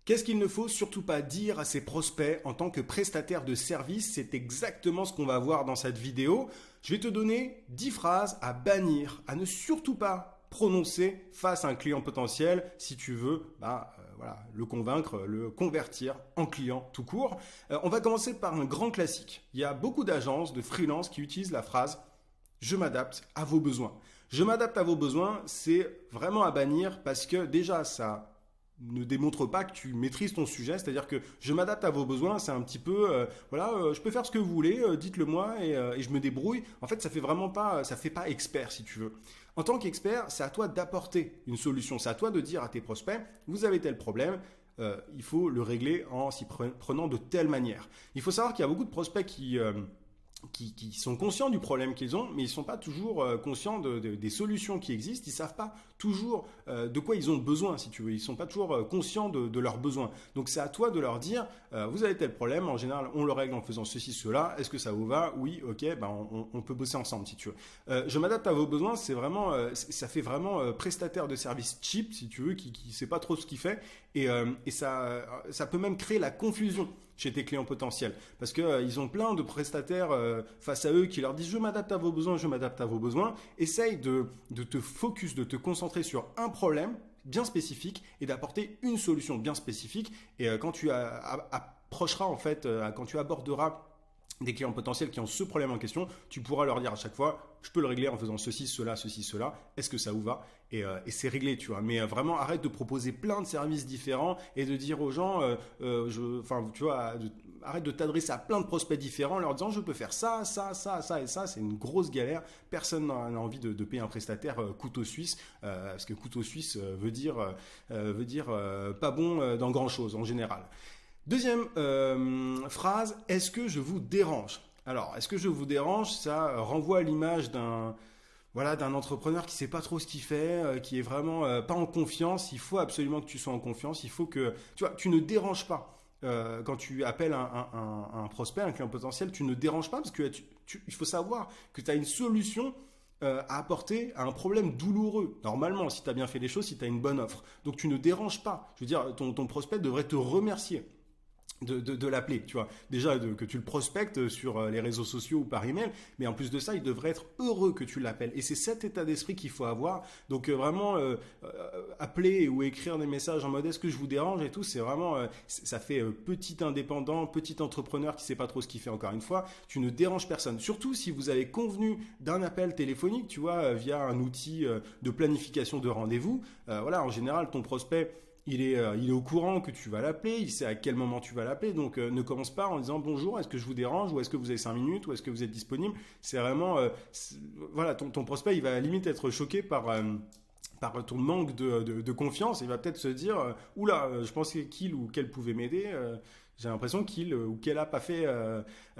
Qu'est-ce qu'il ne faut surtout pas dire à ses prospects en tant que prestataire de service? C'est exactement ce qu'on va voir dans cette vidéo. Je vais te donner 10 phrases à bannir, à ne surtout pas prononcer face à un client potentiel si tu veux le convaincre, le convertir en client tout court. On va commencer par un grand classique. Il y a beaucoup d'agences, de freelance qui utilisent la phrase « je m'adapte à vos besoins ». Je m'adapte à vos besoins, c'est vraiment à bannir parce que déjà ça ne démontre pas que tu maîtrises ton sujet, c'est-à-dire que je m'adapte à vos besoins, c'est un petit peu, je peux faire ce que vous voulez, dites-le moi et je me débrouille. En fait, ça fait pas expert si tu veux. En tant qu'expert, c'est à toi d'apporter une solution, c'est à toi de dire à tes prospects, vous avez tel problème, il faut le régler en s'y prenant de telle manière. Il faut savoir qu'il y a beaucoup de prospects qui sont conscients du problème qu'ils ont, mais ils ne sont pas toujours conscients des solutions qui existent. Ils ne savent pas toujours de quoi ils ont besoin, si tu veux. Ils ne sont pas toujours conscients de leurs besoins. Donc c'est à toi de leur dire, vous avez tel problème, en général on le règle en faisant ceci, cela, est-ce que ça vous va? Oui, ok, on peut bosser ensemble si tu veux. Je m'adapte à vos besoins, c'est vraiment, ça fait vraiment prestataire de service cheap, si tu veux, qui ne sait pas trop ce qu'il fait, et ça peut même créer la confusion chez tes clients potentiels. Parce qu'ils ont plein de prestataires face à eux qui leur disent « je m'adapte à vos besoins, je m'adapte à vos besoins ». Essaye de te focus, de te concentrer sur un problème bien spécifique et d'apporter une solution bien spécifique. Et quand tu approcheras, en fait, quand tu aborderas des clients potentiels qui ont ce problème en question, tu pourras leur dire à chaque fois, je peux le régler en faisant ceci, cela, est-ce que ça vous va? Et c'est réglé, tu vois. Mais vraiment, arrête de proposer plein de services différents et de dire aux gens, arrête de t'adresser à plein de prospects différents en leur disant, je peux faire ça, ça, ça, ça et ça. C'est une grosse galère. Personne n'a envie de payer un prestataire couteau suisse, parce que couteau suisse veut dire pas bon dans grand chose en général. Deuxième phrase, est-ce que je vous dérange? Alors, est-ce que je vous dérange? Ça renvoie à l'image d'un entrepreneur qui sait pas trop ce qu'il fait, qui est vraiment pas en confiance. Il faut absolument que tu sois en confiance. Il faut que tu ne déranges pas. Quand tu appelles un prospect, un client potentiel, tu ne déranges pas parce que il faut savoir que tu as une solution à apporter à un problème douloureux. Normalement, si tu as bien fait les choses, si tu as une bonne offre. Donc tu ne déranges pas. Je veux dire, ton prospect devrait te remercier de l'appeler, tu vois. Déjà que tu le prospectes sur les réseaux sociaux ou par email, mais en plus de ça, il devrait être heureux que tu l'appelles. Et c'est cet état d'esprit qu'il faut avoir. Donc vraiment, appeler ou écrire des messages en mode est-ce que je vous dérange et tout, c'est vraiment, ça fait petit indépendant, petit entrepreneur qui sait pas trop ce qu'il fait. Encore une fois, tu ne déranges personne. Surtout si vous avez convenu d'un appel téléphonique, tu vois, via un outil de planification de rendez-vous. En général, ton prospect il est au courant que tu vas l'appeler, il sait à quel moment tu vas l'appeler, donc ne commence pas en disant bonjour, est-ce que je vous dérange, ou est-ce que vous avez 5 minutes, ou est-ce que vous êtes disponible. C'est vraiment, ton prospect, il va limite être choqué par ton manque de confiance. Il va peut-être se dire oula, je pensais qu'il ou qu'elle pouvait m'aider. J'ai l'impression qu'il ou qu'elle a pas fait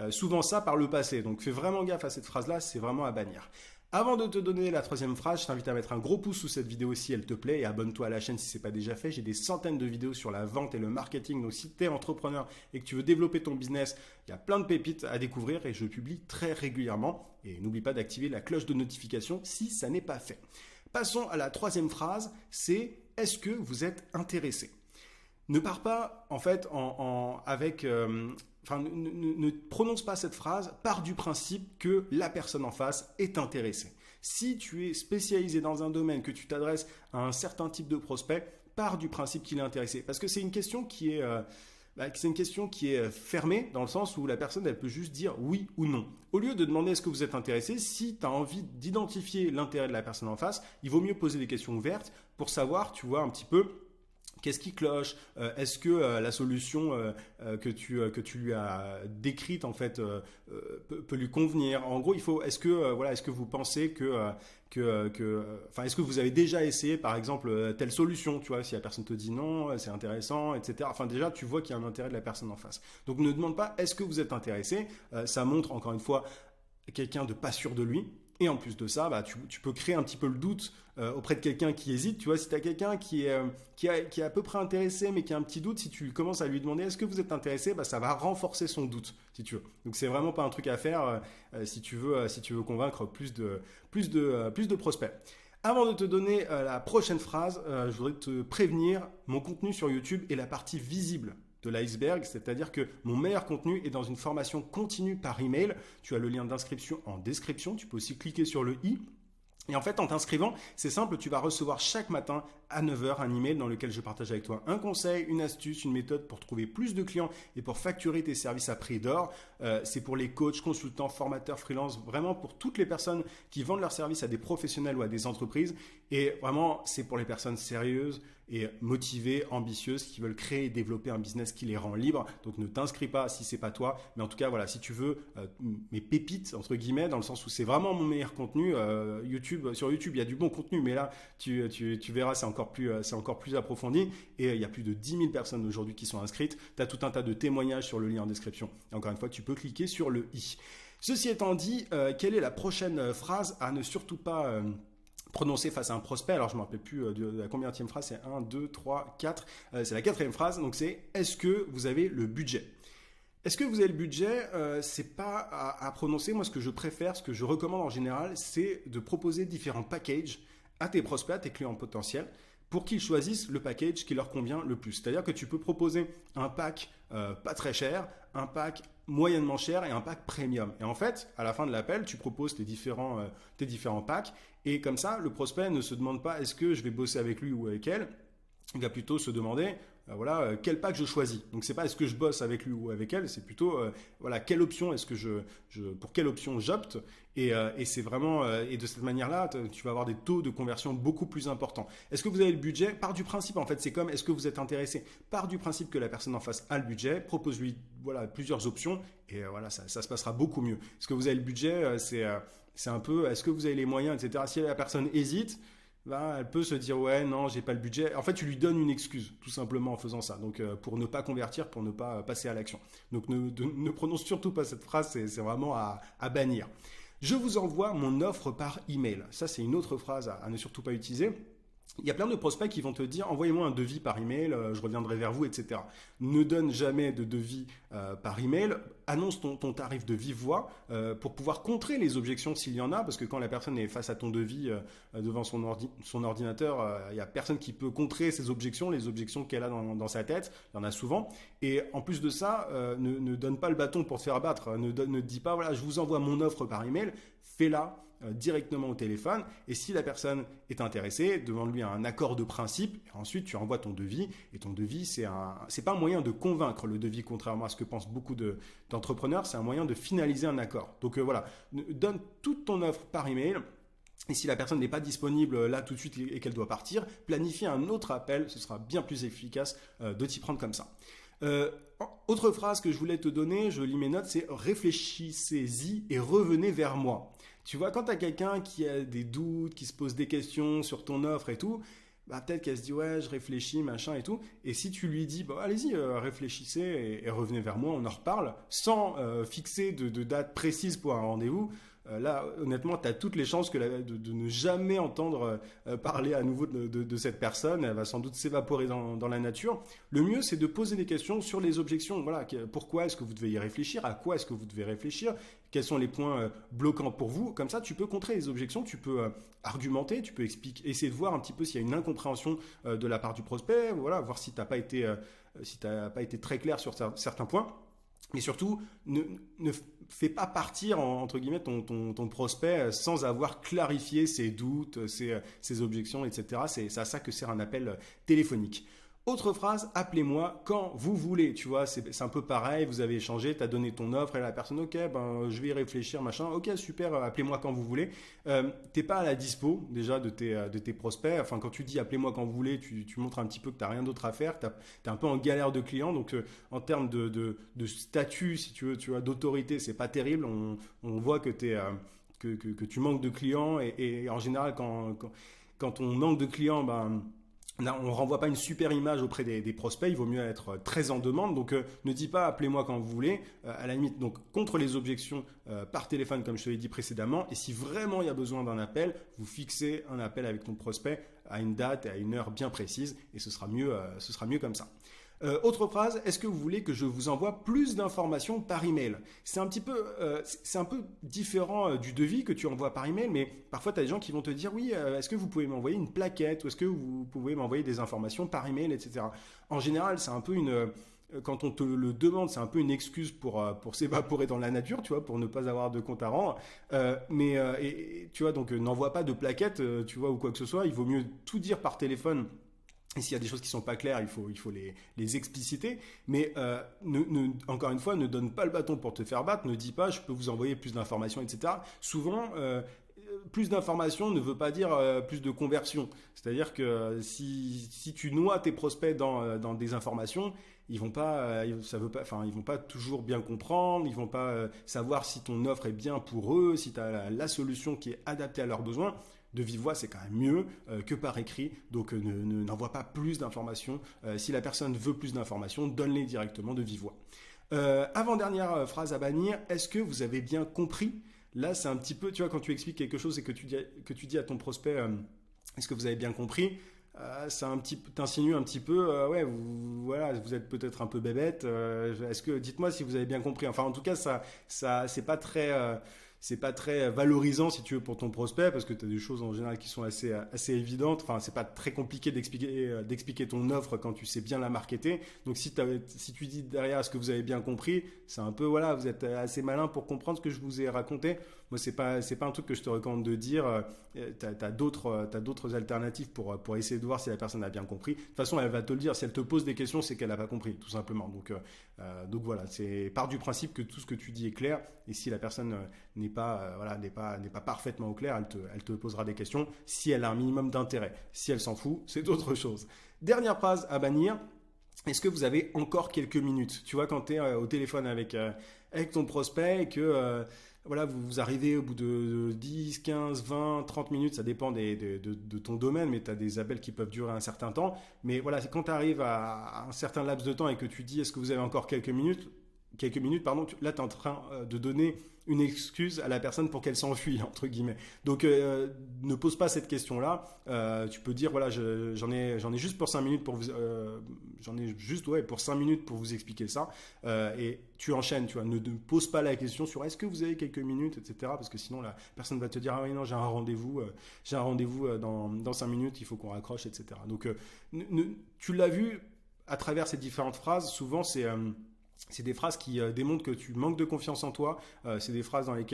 souvent ça par le passé. Donc fais vraiment gaffe à cette phrase-là, c'est vraiment à bannir. Avant de te donner la troisième phrase, je t'invite à mettre un gros pouce sous cette vidéo si elle te plaît et abonne-toi à la chaîne si ce n'est pas déjà fait. J'ai des centaines de vidéos sur la vente et le marketing. Donc si tu es entrepreneur et que tu veux développer ton business, il y a plein de pépites à découvrir et je publie très régulièrement. Et n'oublie pas d'activer la cloche de notification si ça n'est pas fait. Passons à la troisième phrase, c'est « Est-ce que vous êtes intéressé ?» Ne pars pas en fait ne prononce pas cette phrase, pars du principe que la personne en face est intéressée. Si tu es spécialisé dans un domaine, que tu t'adresses à un certain type de prospect, pars du principe qu'il est intéressé. Parce que c'est une question qui est fermée dans le sens où la personne elle peut juste dire oui ou non. Au lieu de demander est-ce que vous êtes intéressé, si tu as envie d'identifier l'intérêt de la personne en face, il vaut mieux poser des questions ouvertes pour savoir, tu vois, un petit peu qu'est-ce qui cloche? Est-ce que la solution que tu lui as décrite en fait peut lui convenir? En gros, est-ce que vous pensez est-ce que vous avez déjà essayé par exemple telle solution? Tu vois, si la personne te dit non, c'est intéressant, etc. Enfin déjà, tu vois qu'il y a un intérêt de la personne en face. Donc ne demande pas est-ce que vous êtes intéressé. Ça montre encore une fois quelqu'un de pas sûr de lui. Et en plus de ça, tu peux créer un petit peu le doute auprès de quelqu'un qui hésite. Tu vois, si tu as quelqu'un qui est à peu près intéressé, mais qui a un petit doute, si tu commences à lui demander est-ce que vous êtes intéressé, ça va renforcer son doute, si tu veux. Donc c'est vraiment pas un truc à faire si tu veux convaincre plus de prospects. Avant de te donner la prochaine phrase, je voudrais te prévenir, mon contenu sur YouTube est la partie visible de l'iceberg, c'est-à-dire que mon meilleur contenu est dans une formation continue par email. Tu as le lien d'inscription en description, tu peux aussi cliquer sur le i. Et en fait, en t'inscrivant, c'est simple, tu vas recevoir chaque matin à 9 heures un email dans lequel je partage avec toi un conseil, une astuce, une méthode pour trouver plus de clients et pour facturer tes services à prix d'or. C'est pour les coachs, consultants, formateurs, freelance, vraiment pour toutes les personnes qui vendent leurs services à des professionnels ou à des entreprises. Et vraiment, c'est pour les personnes sérieuses et motivées, ambitieuses, qui veulent créer et développer un business qui les rend libres. Donc ne t'inscris pas si c'est pas toi, mais en tout cas voilà, si tu veux mes pépites entre guillemets, dans le sens où c'est vraiment mon meilleur contenu. Sur YouTube, il y a du bon contenu, mais là tu verras, c'est encore plus approfondi. Et il y a plus de 10 000 personnes aujourd'hui qui sont inscrites. Tu as tout un tas de témoignages sur le lien en description. Et encore une fois, tu peux cliquer sur le i. Ceci étant dit, quelle est la prochaine phrase à ne surtout pas prononcer face à un prospect? Alors je ne me rappelle plus de la combienième phrase, c'est 1, 2, 3, 4. C'est la quatrième phrase, donc c'est « Est-ce que vous avez le budget ?» Est-ce que vous avez le budget? C'est pas à prononcer. Moi, ce que je préfère, ce que je recommande en général, c'est de proposer différents packages à tes prospects, à tes clients potentiels, pour qu'ils choisissent le package qui leur convient le plus. C'est-à-dire que tu peux proposer un pack pas très cher, un pack moyennement cher et un pack premium. Et en fait, à la fin de l'appel, tu proposes tes différents packs et comme ça, le prospect ne se demande pas est-ce que je vais bosser avec lui ou avec elle. Il va plutôt se demander quel pack je choisis. Donc c'est pas est-ce que je bosse avec lui ou avec elle, c'est plutôt quelle option est-ce que pour quelle option j'opte, et c'est vraiment et de cette manière-là tu vas avoir des taux de conversion beaucoup plus importants. Est-ce que vous avez le budget? Part du principe, en fait, c'est comme est-ce que vous êtes intéressé? Part du principe que la personne en face a le budget, propose-lui plusieurs options et ça se passera beaucoup mieux. Est-ce que vous avez le budget? C'est un peu est-ce que vous avez les moyens, etc. Si la personne hésite, elle peut se dire ouais non j'ai pas le budget. En fait tu lui donnes une excuse tout simplement en faisant ça. Donc pour ne pas convertir, pour ne pas passer à l'action. Donc ne prononce surtout pas cette phrase, c'est vraiment à bannir. Je vous envoie mon offre par email. Ça c'est une autre phrase à ne surtout pas utiliser. Il y a plein de prospects qui vont te dire envoyez-moi un devis par email, je reviendrai vers vous, etc. Ne donne jamais de devis par email. Annonce ton tarif de vive voix pour pouvoir contrer les objections s'il y en a, parce que quand la personne est face à ton devis devant son ordinateur, il n'y a personne qui peut contrer ces objections, les objections qu'elle a dans sa tête. Il y en a souvent. Et en plus de ça, ne donne pas le bâton pour te faire abattre. Ne dis pas voilà, je vous envoie mon offre par email, fais-la directement au téléphone, et si la personne est intéressée, demande-lui un accord de principe, et ensuite tu envoies ton devis, et ton devis c'est pas un moyen de convaincre. Le devis, contrairement à ce que pensent beaucoup d'entrepreneurs, c'est un moyen de finaliser un accord. Donc donne toute ton offre par email. Et si la personne n'est pas disponible là tout de suite et qu'elle doit partir, planifie un autre appel, ce sera bien plus efficace de t'y prendre comme ça. Autre phrase que je voulais te donner, je lis mes notes, c'est réfléchissez-y et revenez vers moi. Tu vois, quand tu as quelqu'un qui a des doutes, qui se pose des questions sur ton offre et tout, peut-être qu'elle se dit ouais je réfléchis machin et tout, et si tu lui dis allez-y réfléchissez et revenez vers moi, on en reparle sans fixer de date précise pour un rendez-vous. Là, honnêtement, tu as toutes les chances de ne jamais entendre parler à nouveau de cette personne. Elle va sans doute s'évaporer dans la nature. Le mieux, c'est de poser des questions sur les objections. Voilà, pourquoi est-ce que vous devez y réfléchir? À quoi est-ce que vous devez réfléchir? Quels sont les points bloquants pour vous? Comme ça, tu peux contrer les objections, tu peux argumenter, tu peux expliquer, essayer de voir un petit peu s'il y a une incompréhension de la part du prospect. Voilà, voir si tu n'as pas été très clair sur certains points. Mais surtout, ne fais pas partir, entre guillemets, ton prospect sans avoir clarifié ses doutes, ses objections, etc. C'est à ça que sert un appel téléphonique. Autre phrase, appelez-moi quand vous voulez. Tu vois, c'est un peu pareil, vous avez échangé, tu as donné ton offre et la personne, ok, je vais y réfléchir, machin, ok, super, appelez-moi quand vous voulez. T'es pas à la dispo déjà de tes prospects. Enfin, quand tu dis appelez-moi quand vous voulez, tu montres un petit peu que tu n'as rien d'autre à faire, tu es un peu en galère de clients. Donc, en termes de statut, si tu veux, d'autorité, c'est pas terrible. On voit que tu manques de clients et en général, quand on manque de clients, là, on ne renvoie pas une super image auprès des prospects, il vaut mieux être très en demande. Donc ne dis pas appelez-moi quand vous voulez, à la limite, donc contre les objections par téléphone comme je te l'ai dit précédemment. Et si vraiment il y a besoin d'un appel, vous fixez un appel avec ton prospect à une date et à une heure bien précise et ce sera mieux comme ça. Autre phrase, est-ce que vous voulez que je vous envoie plus d'informations par email? C'est un peu différent du devis que tu envoies par email, mais parfois tu as des gens qui vont te dire oui, est-ce que vous pouvez m'envoyer une plaquette ou est-ce que vous pouvez m'envoyer des informations par email, etc. En général, c'est un peu quand on te le demande, c'est un peu une excuse pour s'évaporer dans la nature, tu vois, pour ne pas avoir de compte à rendre. Tu vois, donc n'envoie pas de plaquettes, tu vois, ou quoi que ce soit. Il vaut mieux tout dire par téléphone. Et s'il y a des choses qui sont pas claires, il faut les expliciter. Mais encore une fois, ne donne pas le bâton pour te faire battre. Ne dis pas, je peux vous envoyer plus d'informations, etc. Souvent, plus d'informations ne veut pas dire plus de conversion. C'est-à-dire que si tu noies tes prospects dans des informations, ils vont pas, ils vont pas toujours bien comprendre, ils vont pas savoir si ton offre est bien pour eux, si tu as la solution qui est adaptée à leurs besoins. De vive voix, c'est quand même mieux que par écrit. Donc, n'envoie pas plus d'informations. Si la personne veut plus d'informations, donne-les directement de vive voix. Avant-dernière phrase à bannir, est-ce que vous avez bien compris? Là, c'est un petit peu, tu vois, quand tu expliques quelque chose et que tu dis à ton prospect, est-ce que vous avez bien compris? T'insinues un petit peu, ouais, voilà, vous êtes peut-être un peu bébête. Dites-moi si vous avez bien compris. Enfin, en tout cas, c'est pas très valorisant si tu veux pour ton prospect parce que tu as des choses en général qui sont assez évidentes. Enfin, c'est pas très compliqué d'expliquer ton offre quand tu sais bien la marketer. Donc si tu dis derrière ce que vous avez bien compris, c'est un peu voilà, vous êtes assez malin pour comprendre ce que je vous ai raconté. Moi, c'est pas un truc que je te recommande de dire. T'as d'autres alternatives pour essayer de voir si la personne a bien compris. De toute façon, elle va te le dire. Si elle te pose des questions, c'est qu'elle n'a pas compris, tout simplement. Donc voilà, c'est part du principe que tout ce que tu dis est clair. Et si la personne n'est pas parfaitement au clair, elle te posera des questions si elle a un minimum d'intérêt. Si elle s'en fout, c'est autre chose. Dernière phrase à bannir. Est-ce que vous avez encore quelques minutes? Tu vois, quand tu es au téléphone avec ton prospect et que voilà, vous arrivez au bout de 10, 15, 20, 30 minutes, ça dépend de ton domaine, mais tu as des appels qui peuvent durer un certain temps. Mais voilà, quand tu arrives à un certain laps de temps et que tu dis est-ce que vous avez encore quelques minutes, pardon, là tu es en train de donner une excuse à la personne pour qu'elle s'enfuit, entre guillemets. Donc ne pose pas cette question-là. Tu peux dire voilà, j'en ai juste pour 5 minutes pour vous pour 5 minutes pour vous expliquer ça. Et tu enchaînes, tu vois, ne pose pas la question sur est-ce que vous avez quelques minutes, etc. Parce que sinon la personne va te dire ah oui non, j'ai un rendez-vous dans 5 minutes, il faut qu'on raccroche, etc. Donc tu l'as vu à travers ces différentes phrases, souvent c'est des phrases qui démontrent que tu manques de confiance en toi. C'est des phrases avec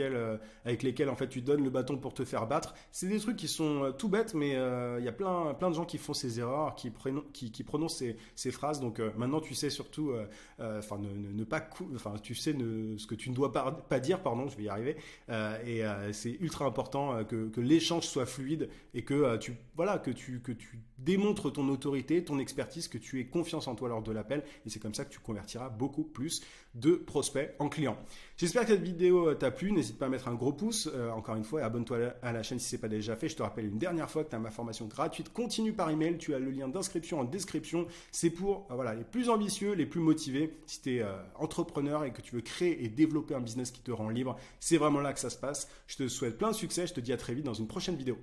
lesquelles en fait tu donnes le bâton pour te faire battre. C'est des trucs qui sont tout bêtes, mais il y a plein de gens qui font ces erreurs, qui prononcent ces phrases. Donc maintenant tu sais surtout, tu sais ce que tu ne dois pas dire. Pardon, je vais y arriver. C'est ultra important que l'échange soit fluide et que tu démontres ton autorité, ton expertise, que tu aies confiance en toi lors de l'appel. Et c'est comme ça que tu convertiras beaucoup plus de prospects en clients. J'espère que cette vidéo t'a plu. N'hésite pas à mettre un gros pouce, encore une fois, et abonne-toi à la chaîne si ce n'est pas déjà fait. Je te rappelle une dernière fois que tu as ma formation gratuite continue par email. Tu as le lien d'inscription en description. C'est pour les plus ambitieux, les plus motivés. Si tu es entrepreneur et que tu veux créer et développer un business qui te rend libre, c'est vraiment là que ça se passe. Je te souhaite plein de succès. Je te dis à très vite dans une prochaine vidéo.